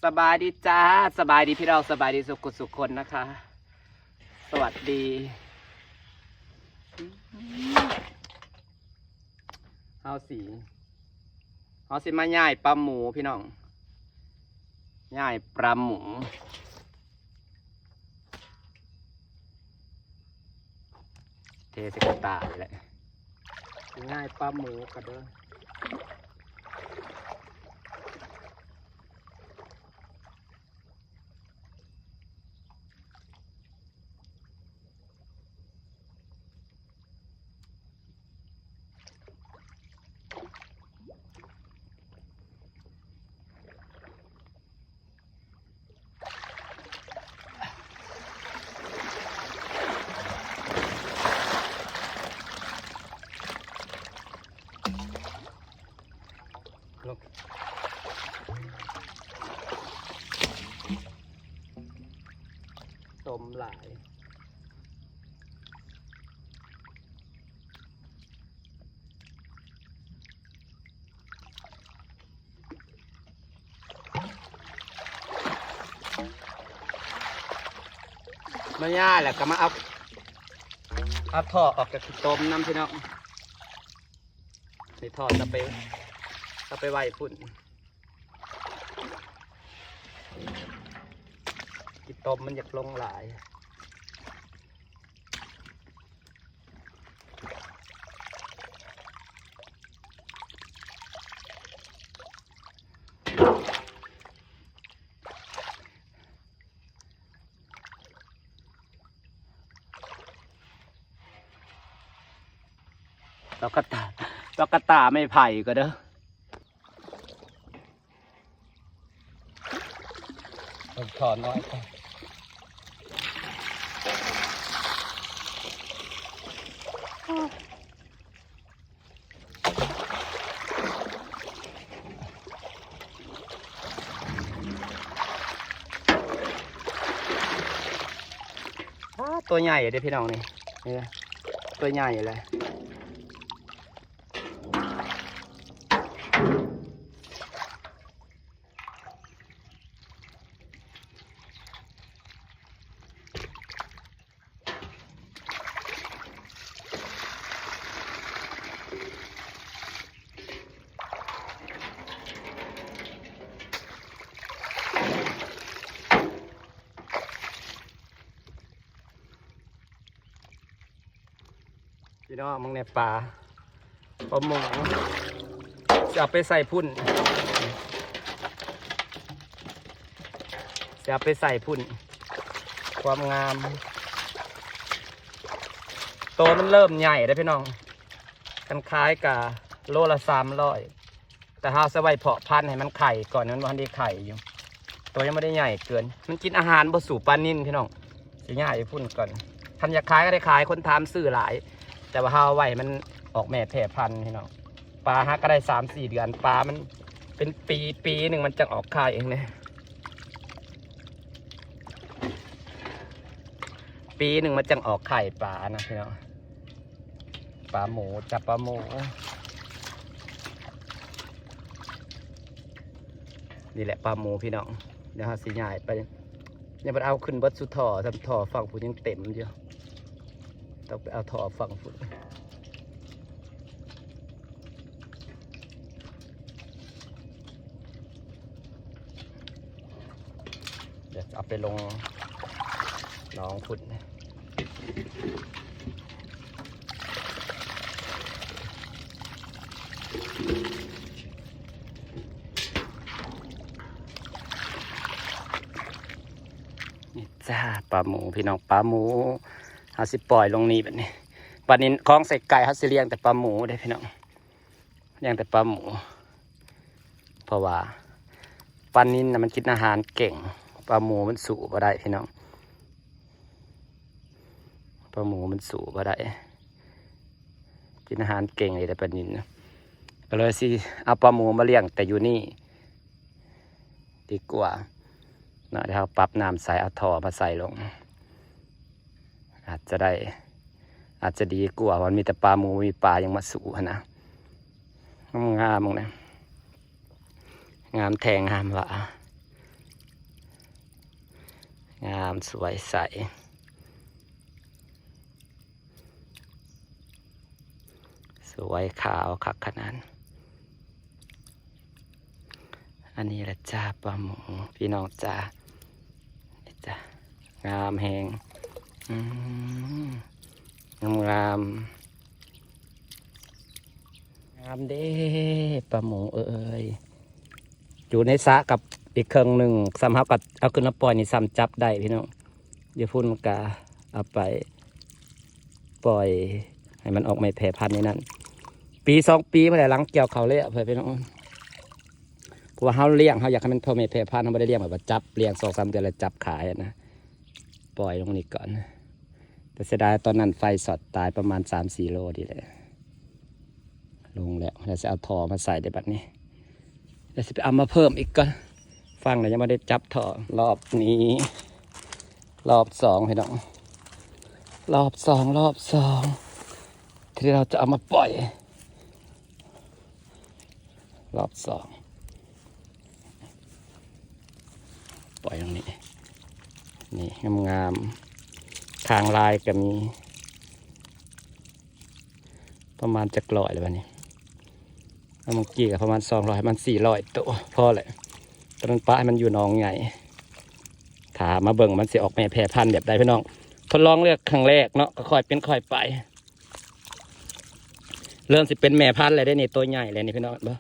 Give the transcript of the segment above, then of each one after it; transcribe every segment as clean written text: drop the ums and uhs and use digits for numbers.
สบายดีจ้าสบายดีพี่เราสบายดีสุขคนนะคะ สวัสดีเฮาสิมาย่ายปลาหมูพี่น้องย่ายปลาหมูเทสกตาแหละง่ายปลาหมูกันเด้อต้มหลายมาย่าแหละก็มาเอาท่อออกจากต้มน้ำพี่น้องนี่ท่อจะไปไหวฝุ่นกินต้มมันอยากลงหลายตอกตาไม่ไผ่ก็เด้อผมถอนน้อยไปตัวใหญ่เด้พี่น้องนี่ตัวใหญ่เลยพี่น้องมึงในป่าปลาหมูจะเอาไปใส่พุ่นจะเอาไปใส่พุ่นความงามโตมันเริ่มใหญ่แล้วพี่น้องกันคล้ายกับโลละ300แต่ถ้าจะไว้เพาะพันธุ์ให้มันไข่ก่อนมันได้ไข่อยู่ตัวยังไม่ได้ใหญ่เกินมันกินอาหารบสู่ปลานิ่นพี่น้องจะใหญ่พุ่นก่อนทันอยากขายก็ได้ขายคนทำซื้อหลายแต่ว่าเฮาไว้มันออกแม่แพร่พันธุ์พี่น้องปลาฮักก็ได้3-4 เดือนปลามันเป็นปีหนึ่งมันจะออกไข่เองเนี่ยปีหนึ่งมันจะออกไข่ปลานะพี่น้องปลาหมูจับปลาหมูนี่แหละปลาหมูพี่น้องเดี๋ยวหาสีใหญ่ไปยังไปเอาขึ้นบัดสุดท่อทำท่อฝั่งฝุ่นยังเต็มอยู่ต้องไปเอาท่อฝั่งฝุ่นเดี๋ยวเอาไปลงน้องฝุ่นนี่จ้าปลาหมูพี่น้องปลาหมูเขาสิปล่อยลงนี้แบบนี้ปลานินคล้องใส่ไก่เขาสิเลี้ยงแต่ปลาหมูได้พี่น้องเลี้ยงแต่ปลาหมูเพราะว่าปลานินมันกินอาหารเก่งปลาหมูมันสูบได้พี่น้องปลาหมูมันสูบได้กินอาหารเก่งเลยแต่ปลานินก็เลยสิเอาปลาหมูมาเลี้ยงแต่อยู่นี่ดีกว่าเดี๋ยวเราปรับน้ำใส่เอาท่อมาใส่ลงอาจจะดีกว่ามันมีแต่ปลาหมูมีปลายังมาสู่นะงามมึงนะงามแทงงามวะ งามสวยใสสวยขาวคักขนาดอันนี้แหละจ้าปลาหมูพี่น้องจ้านี่จ้างามแหงงามเด้ปลาหมูเอ้ยอยู่ในสระกับอีกเครื่องหนึ่งซ้ำเฮากับเอาขึ้นมาปล่อยนี่ซ้ำจับได้พี่น้องเดี๋ยวพุ่นกะเอาไปปล่อยให้มันออกไม่แพร่พันธุ์ในนั้นปี2 ปีมาแล้วหลังเกี่ยวเขาเลยเพื่อนพี่น้องเพราะว่าเขาเลี้ยงเขาอยากให้มันพอไม่แพร่พันธุ์เขาไม่ได้เลี้ยงแบบว่าจับเลี้ยง2-3 เดือนแล้วจับขายนะปล่อยลงนี่ก่อนแต่เสียดายตอนนั้นไฟสอดตายประมาณ3-4 โลดีเลยลงแล้วเราจะเอาท่อมาใส่ในบัดนี้เราจะไปเอามาเพิ่มอีกก่อนฟังเรายังไม่ได้จับท่อรอบนี้รอบ2พี่น้องรอบ2ที่เราจะเอามาปล่อยรอบ2ปล่อยตรงนี้นี่งามๆทางลายก็มีประมาณจะ100เลยวันนี้เมื่อกี้กับประมาณ200มัน400ตัวพอเลยตอนนั้นป้าให้มันอยู่น้องใหญ่ถามมาเบิ่งมันสิออกแม่แพร่พันธุ์แบบใดพี่น้องทดลองเลือกครั้งแรกเนาะก็ค่อยเป็นค่อยไปเริ่มสิเป็นแม่พันธุ์เลยได้นี่ตัวใหญ่เลยนี่พี่น้องบ่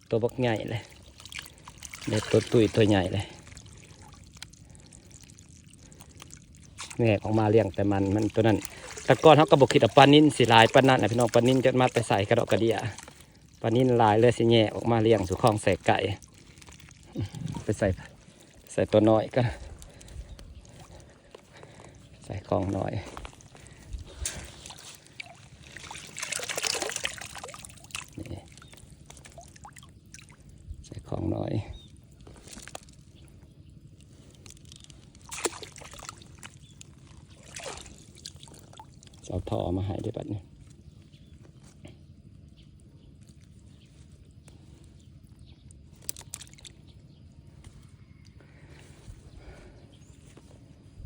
ตัวบักใหญ่เลยเด็ดตัวตุยตัวใหญ่เลยแม่ออกมาเลี้ยงแต่มันตัวนั้นแต่ก่อนเขาก็บอกคิดว่าปลานิ่นสิลายปลานั่นนะพี่น้องปลานิ่นจะมาแต่ใส่กระดอกกระเดียปลานิ่นลายเลยสิแง่ออกมาเลี้ยงสู่คลองใส่ไก่ไปใส่ตัวน้อยก็ใส่กองน้อยนี่ใส่ของน้อยเอาท่อมาให้ด้วยบัดนี้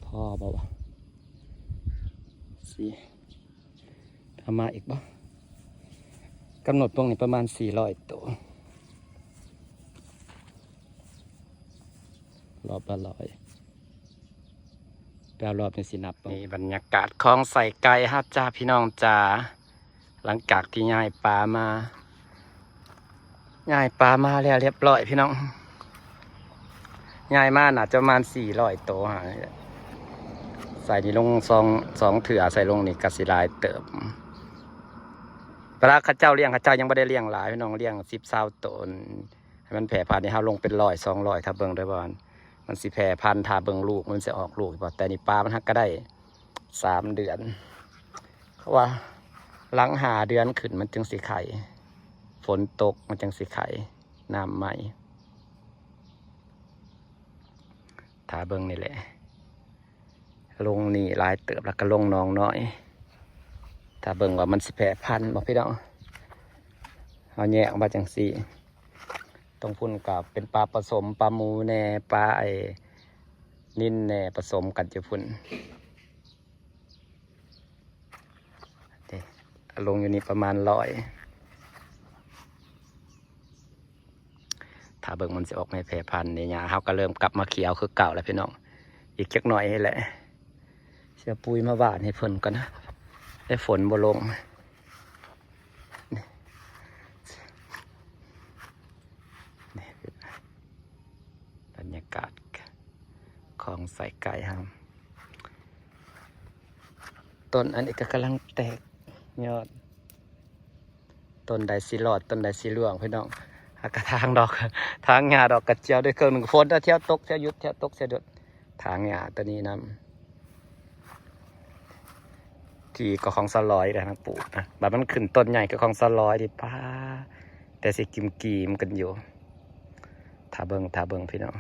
พ่อบอกว่าสิทำมาอีกบ่กำหนดตรงนี้ประมาณ400ตัวรอบละ100แปลรอบในสินับนี่บรรยากาศคลองใส่ไก่ฮะจ้าพี่น้องจ้าหลังจากที่ย้ายปลามาแล้วเรียบร้อยพี่น้องย้ายมาน่าจะประมาณ400ตัวใส่นี่ลงสองเถื่อใส่ลงนี่กสิลายเติบเวลาข้าเจ้าเลี้ยงข้าเจ้ายังไม่ได้เลี้ยงหลายพี่น้องเลี้ยง10-20ตัวให้มันแผ่พันธุ์นี่เขาลงเป็น100-200ถ้าเบิ่งได้บ้านมันสิแผ่พันธุ์ถ้าเบิ่งลูกมันจะออกลูกบ่แต่นี่ปลามันฮักก็ได้3 เดือนเพราะว่าหลัง5 เดือนขึ้นมันจึงสิไข่ฝนตกมันจึงสิไข่น้ำใหม่ถ้าเบิ่งนี่แหละลงนี่ลายเติบแล้วก็ลงน้องน้อยถ้าเบิ่งว่ามันสิแผ่พันธุ์บอกพี่น้องเอาแยกออกมาจังสี่ตรงพุ่นกับเป็นปลาผสมปลาหมูแน่ปลานิ่นแน่ผสมกันจะพุ่นลงอยู่นี่ประมาณ100ถ้าเบิ่งมันจะออกไม่แผ่พันธุ์เนี่ยเขาก็เริ่มกลับมาเขียวคือเก่าแล้วพี่น้องอีกจักหน่อยแหละเสียปุ๋ยมาหว่านให้เพิ่นก่อนนะได้ฝนบ่ลงบรรยากาศของใส่ไก่ครับต้นอันนี้ก็กำลังแตกยอดต้นใดสีหลอดต้นใดสีเหลืองพี่น้องกระทางดอกทางหญ้าดอกกระเจียวด้วยเครื่องหนึ่งฝนเที่ยวตกเที่ยวหยุดเที่ยวตกเที่ยวหยุดทางหญ้าตัวนี้นะที่ก็ของสลอยเลยนะปลูกนะแบบมันขึ้นต้นใหญ่ก็ของสลอยดิป้าแต่สิกิมกันอยู่ถ้าเบิ่งพี่น้อง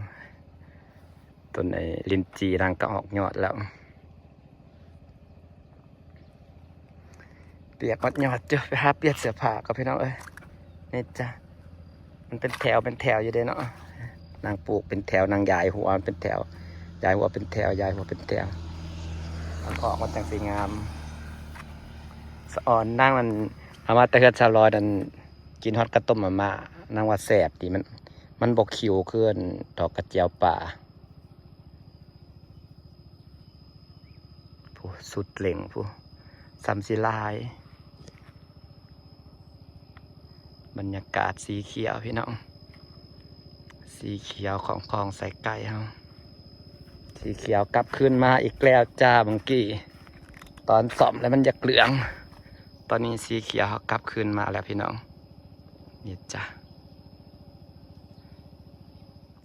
ต้นไอ้ลิ้นจีรังก็ออกยอดแล้วเปียกมัดยอดเจอไปหาเปียกเสื้อผ้ากับพี่น้องเอ้ยนี่จ้ะมันเป็นแถวอยู่เด้เนาะนางปลูกเป็นแถวนางใหญ่หัวมันเป็นแถว ย้ายหัวเป็นแถวย้ายหัวเป็นแถวมันออกมาจังสีงามสะอ่อนนั่งมันเอามาแต่เฮือดชาวลอยนั่นกินฮอตกระต้มมาม่านางว่าแสบดีมันบกคิวขึ้นดอกกระเจียวป่าผู้สุดเหล่งผู้ซัมซิลายบรรยากาศสีเขียวพี่น้องสีเขียวของคลองสายไก่เฮาสีเขียวกลับขึ้นมาอีกแล้วจ้าบางกี้ตอนซ่อมแล้วมันอยากเหลืองตอนนี้สีเขียวกลับขึ้นมาแล้วพี่น้องนี่จ้า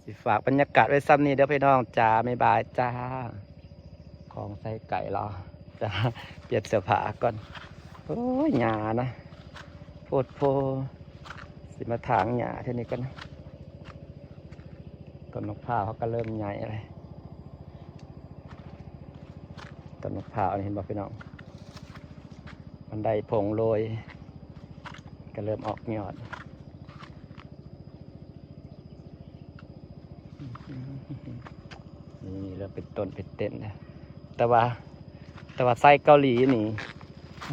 สิฝากบรรยากาศไว้ซ้ำนี้เด้อพี่น้องจ้าไม่บายจ้าของใส่ไก่รอจ้าเปลี่ยนเสื้อผ้าก่อนโอ้ยหยานะโพดโพสิมาถางหยาเท่านี้กันนะต้นมะพร้าวเขาก็เริ่มใหญ่เลยต้นมะพร้าวเห็นบ่พี่น้องมันได้ผงโรยก็เริ่มออกยอดนี่เริ่มเป็นต้นเป็นเต้นนะแต่ว่าไส้เกาหลีนี่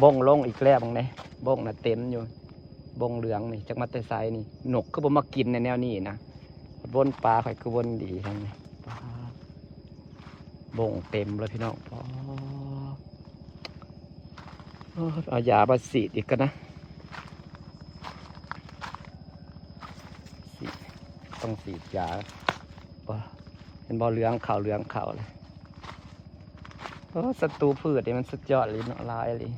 บงลงอีกแล้วบ้างไหมบงน่ะเต็มอยู่บงเหลืองนี่จากมาแต่ไซนี่หนกคือบ่มากินในแนวนี้นะวนปลาข่อยคือวนดีทั้งนี้บงเต็มเลยพี่น้องเอายามาสีดอีกกันนะต้องสีดยาเป็นบ่อเหลืองขาวเลยศัตรูพืชนี่มันสุดยอดเลยเนาะลายเลย